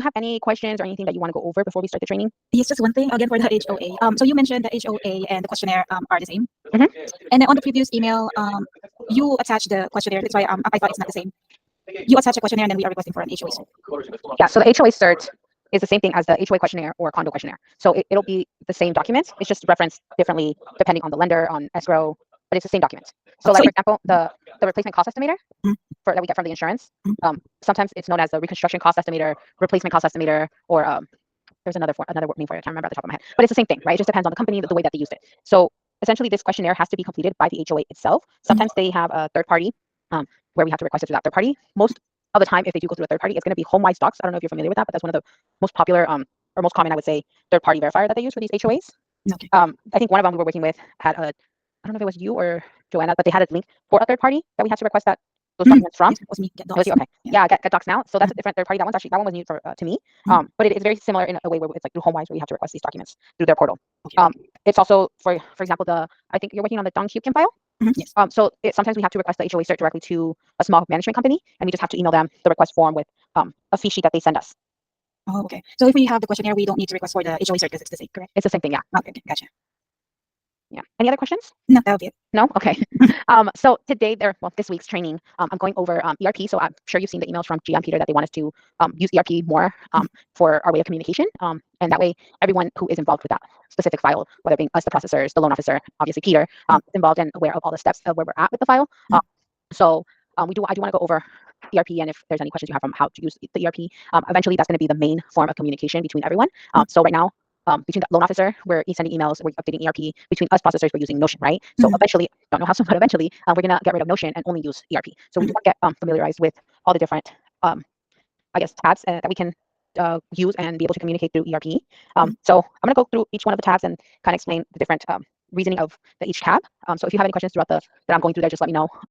you have any questions or anything that you want to go over before we start the training? Yes, just one thing again for the HOA. So you mentioned the HOA and the questionnaire are the same. Mhm. And then on the previous email, you attached the questionnaire. That's why I thought it's not the same. You attach a questionnaire and then we are requesting for an HOA. Yeah, so the HOA cert is the same thing as the HOA questionnaire or condo questionnaire. So it'll be the same document. It's just referenced differently depending on the lender, on escrow, but it's the same document. So, like, for example, the replacement cost estimator Mhm. that we get from the insurance, Mhm. sometimes it's known as the reconstruction cost estimator, replacement cost estimator, or there's another name for it. I can't remember at the top of my head, but it's the same thing, right? It just depends on the company, the way that they used it. So essentially, this questionnaire has to be completed by the HOA itself. Sometimes they have a third party where we have to request it through that third party. Most of the time, if they do go through a third party, it's going to be HomeWise Docs. I don't know if you're familiar with that, but that's one of the most popular or most common, I would say, third party verifier that they use for these HOAs. Okay. I think one of them we were working with had a, I don't know if it was you or Joanna, but they had a link for a third party that we had to request those documents from. Yes, it was me. Get It was Docs. you, okay. Yeah. Get Docs Now. So that's a different third party. That one was new to me. But it is very similar in a way where it's like through HomeWise where you have to request these documents through their portal. Okay. It's also for example, I think you're working on the Dong Hyuk Kim file. Yes. So sometimes we have to request the HOA cert directly to a small management company, and we just have to email them the request form with a fee sheet that they send us. Oh, okay. So if we have the questionnaire, we don't need to request for the HOA cert because it's the same, correct? It's the same thing, yeah. Okay, gotcha. Yeah. Any other questions? No, that would be it. No? Okay. So today, this week's training, I'm going over ERP. So I'm sure you've seen the emails from Gia and Peter that they want us to use ERP more for our way of communication. And that way, everyone who is involved with that specific file, whether it being us, the processors, the loan officer, obviously Peter, is involved and aware of all the steps of where we're at with the file. So I do want to go over ERP, and if there's any questions you have from how to use the ERP, eventually that's going to be the main form of communication between everyone. So right now, between the loan officer, we're sending emails, we're updating ERP. Between us processors, we're using Notion, right? So eventually, don't know how soon, but eventually, we're gonna get rid of Notion and only use ERP. So we do want to get familiarized with all the different, I guess, tabs that we can use and be able to communicate through ERP. So I'm gonna go through each one of the tabs and kind of explain the different reasoning of each tab. So if you have any questions throughout that I'm going through there, just let me know.